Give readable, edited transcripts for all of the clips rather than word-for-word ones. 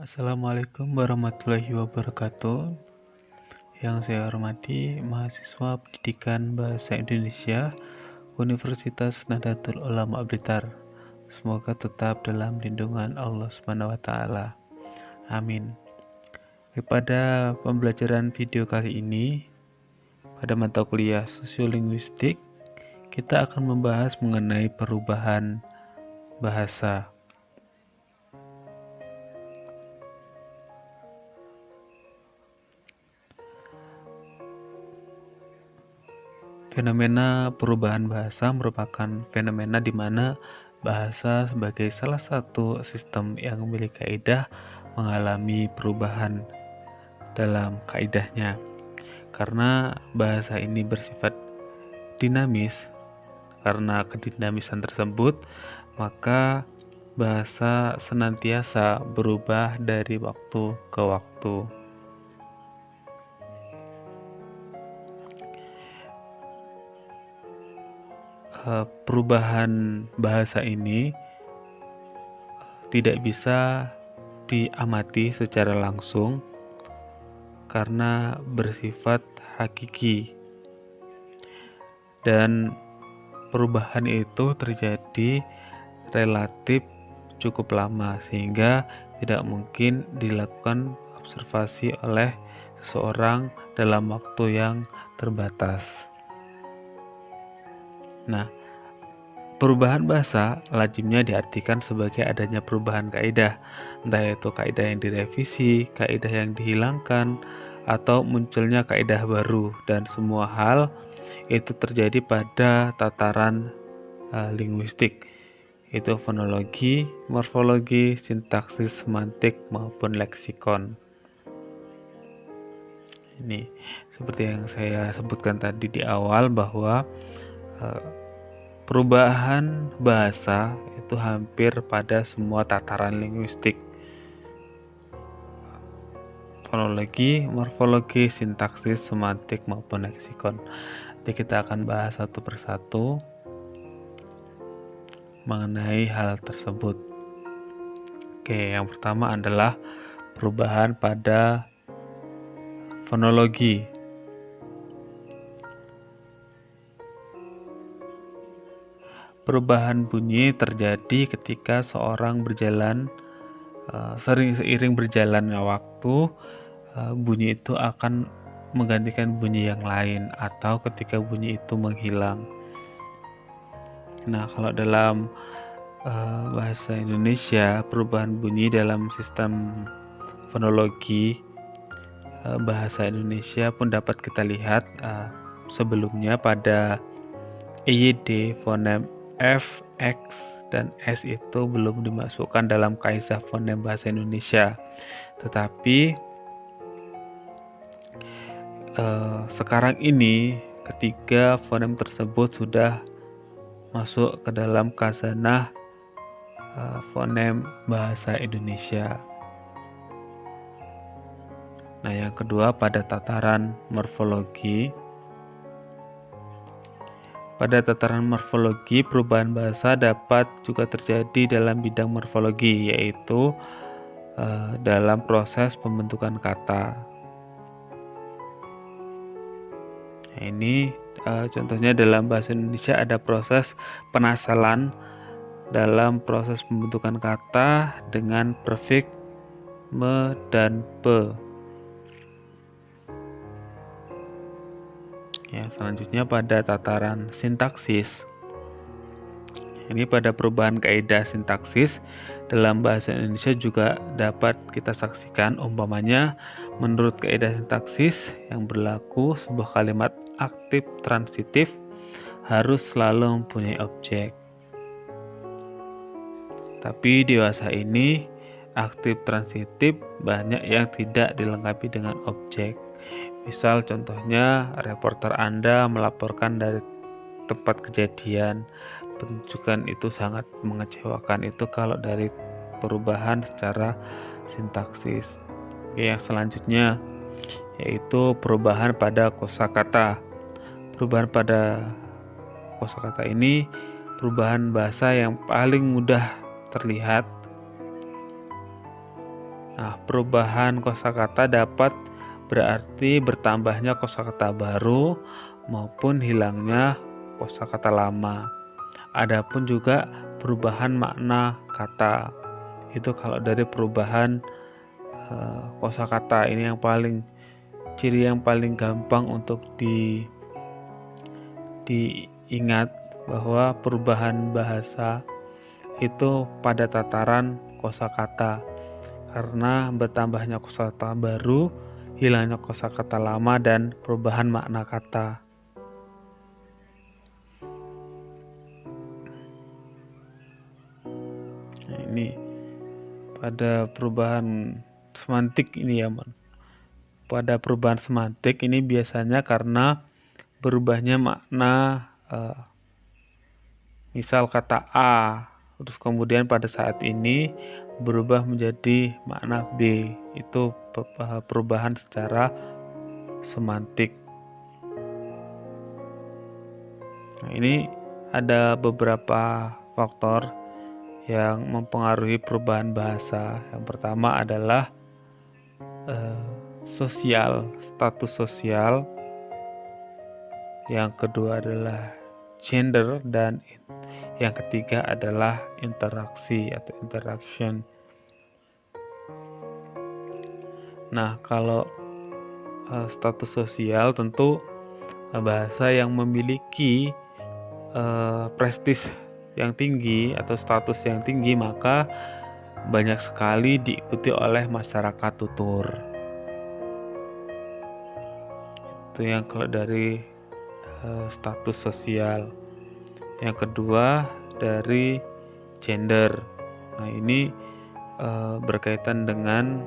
Assalamualaikum warahmatullahi wabarakatuh. Yang saya hormati mahasiswa Pendidikan Bahasa Indonesia Universitas Nahdlatul Ulama Blitar. Semoga tetap dalam lindungan Allah Subhanahu wa taala. Amin. Pada pembelajaran video kali ini, pada mata kuliah Sosiolinguistik, kita akan membahas mengenai perubahan bahasa. Fenomena perubahan bahasa merupakan fenomena di mana bahasa sebagai salah satu sistem yang memiliki kaidah mengalami perubahan dalam kaidahnya. Karena bahasa ini bersifat dinamis, karena kedinamisan tersebut, maka bahasa senantiasa berubah dari waktu ke waktu. Perubahan bahasa ini tidak bisa diamati secara langsung karena bersifat hakiki, dan perubahan itu terjadi relatif cukup lama sehingga tidak mungkin dilakukan observasi oleh seseorang dalam waktu yang terbatas. Nah, perubahan bahasa lazimnya diartikan sebagai adanya perubahan kaidah, entah itu kaidah yang direvisi, kaidah yang dihilangkan, atau munculnya kaidah baru, dan semua hal itu terjadi pada tataran linguistik, itu fonologi, morfologi, sintaksis, semantik, maupun leksikon. Ini seperti yang saya sebutkan tadi di awal bahwa perubahan bahasa itu hampir pada semua tataran linguistik. Fonologi, morfologi, sintaksis, semantik, maupun leksikon. Jadi kita akan bahas satu persatu mengenai hal tersebut. Oke, yang pertama adalah perubahan pada fonologi. Perubahan bunyi terjadi ketika seorang berjalan, seiring berjalannya waktu, bunyi itu akan menggantikan bunyi yang lain atau ketika bunyi itu menghilang. Nah, kalau dalam bahasa Indonesia, perubahan bunyi dalam sistem fonologi bahasa Indonesia pun dapat kita lihat sebelumnya pada EYD fonem F, X, dan S itu belum dimasukkan dalam kaidah fonem bahasa Indonesia. Tetapi sekarang ini ketiga fonem tersebut sudah masuk ke dalam khazanah fonem bahasa Indonesia. Nah, yang kedua pada tataran morfologi. Pada tataran morfologi, perubahan bahasa dapat juga terjadi dalam bidang morfologi, yaitu dalam proses pembentukan kata. Nah, ini contohnya dalam bahasa Indonesia ada proses penasalan dalam proses pembentukan kata dengan prefiks me dan pe. Ya, selanjutnya pada tataran sintaksis. Ini pada perubahan kaidah sintaksis dalam bahasa Indonesia juga dapat kita saksikan. Umpamanya, menurut kaidah sintaksis yang berlaku, sebuah kalimat aktif transitif harus selalu mempunyai objek. Tapi di bahasa ini, aktif transitif banyak yang tidak dilengkapi dengan objek. Misal contohnya, reporter Anda melaporkan dari tempat kejadian. Penunjukan itu sangat mengecewakan. Itu kalau dari perubahan secara sintaksis. Oke, yang selanjutnya yaitu perubahan pada kosakata. Perubahan pada kosakata ini perubahan bahasa yang paling mudah terlihat Nah, perubahan kosakata dapat berarti bertambahnya kosakata baru maupun hilangnya kosakata lama. Adapun juga perubahan makna kata. Itu kalau dari perubahan kosakata ini ciri yang paling gampang untuk diingat bahwa perubahan bahasa itu pada tataran kosakata karena bertambahnya kosakata baru, hilangnya kosakata lama, dan perubahan makna kata. Nah, ini pada perubahan semantik ini ya, pada perubahan semantik ini biasanya karena berubahnya makna, misal kata A, terus kemudian pada saat ini berubah menjadi makna B. Itu perubahan secara semantik. Nah, ini ada beberapa faktor yang mempengaruhi perubahan bahasa. Yang pertama adalah status sosial. Yang kedua adalah gender, dan yang ketiga adalah interaksi atau interaction. Nah, kalau status sosial tentu bahasa yang memiliki prestis yang tinggi atau status yang tinggi maka banyak sekali diikuti oleh masyarakat tutur. Itu yang kalau dari status sosial. Yang kedua dari gender. Nah, ini berkaitan dengan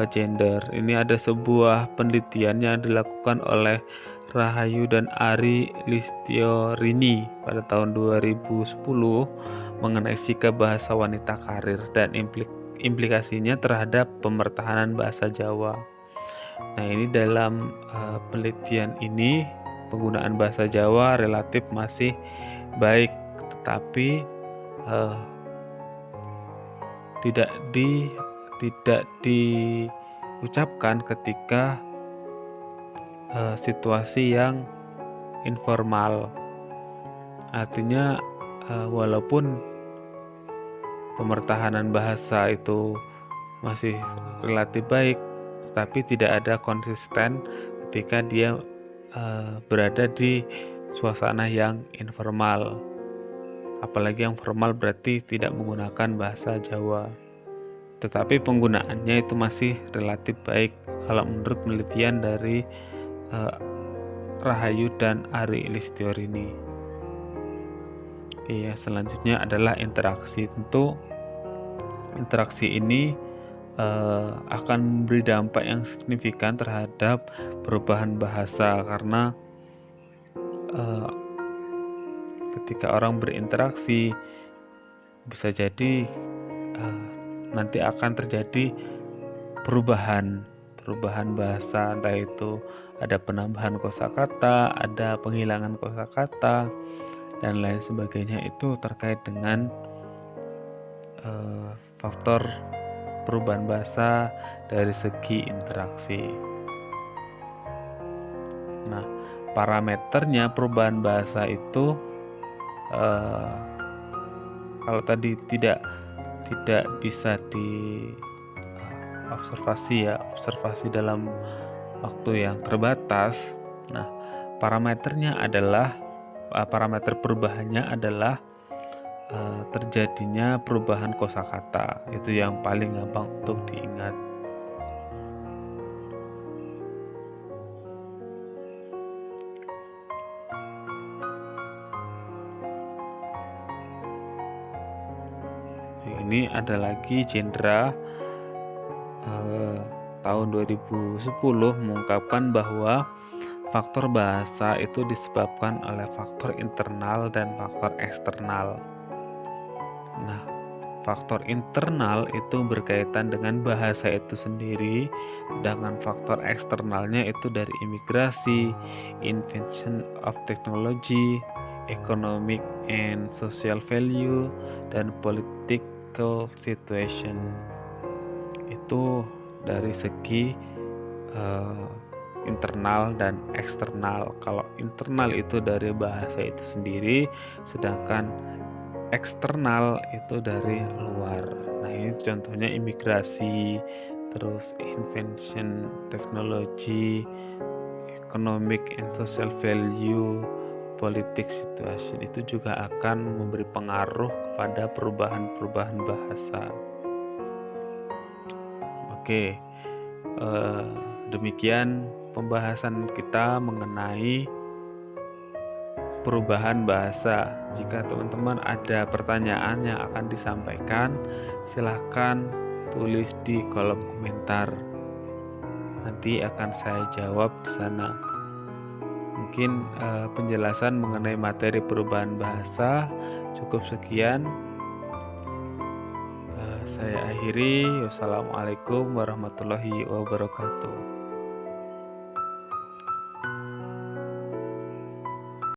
gender. Ini ada sebuah penelitian yang dilakukan oleh Rahayu dan Ari Listiorini pada tahun 2010 mengenai sikap bahasa wanita karir dan implikasinya terhadap pemertahanan bahasa Jawa. Nah, ini dalam penelitian ini penggunaan bahasa Jawa relatif masih baik, tetapi tidak diucapkan ketika situasi yang informal. Artinya walaupun pemertahanan bahasa itu masih relatif baik, tetapi tidak ada konsisten ketika dia berada di suasana yang informal. Apalagi yang formal berarti tidak menggunakan bahasa Jawa. Tetapi penggunaannya itu masih relatif baik kalau menurut penelitian dari Rahayu dan Ari Listiorini. Oke, selanjutnya adalah interaksi. Tentu interaksi ini akan memberi dampak yang signifikan terhadap perubahan bahasa karena ketika orang berinteraksi bisa jadi nanti akan terjadi perubahan bahasa, entah itu ada penambahan kosakata, ada penghilangan kosakata, dan lain sebagainya. Itu terkait dengan faktor perubahan bahasa dari segi interaksi. Nah, parameternya perubahan bahasa itu kalau tadi tidak bisa observasi dalam waktu yang terbatas. Nah, parameter perubahannya adalah terjadinya perubahan kosakata. Itu yang paling gampang untuk diingat. Ini ada lagi Cendra tahun 2010 mengungkapkan bahwa faktor bahasa itu disebabkan oleh faktor internal dan faktor eksternal. Nah, faktor internal itu berkaitan dengan bahasa itu sendiri, sedangkan faktor eksternalnya itu dari imigrasi, invention of technology, economic and social value, dan political situation. itu dari segi internal dan eksternal. Kalau internal itu dari bahasa itu sendiri, sedangkan eksternal itu dari luar. Nah, ini contohnya imigrasi, terus invention teknologi, economic and social value, politik situation, itu juga akan memberi pengaruh kepada perubahan-perubahan bahasa. Oke, demikian pembahasan kita mengenai perubahan bahasa. Jika teman-teman ada pertanyaan yang akan disampaikan, silahkan tulis di kolom komentar. Nanti akan saya jawab di sana. Mungkin penjelasan mengenai materi perubahan bahasa cukup sekian. Saya akhiri. Wassalamualaikum warahmatullahi wabarakatuh.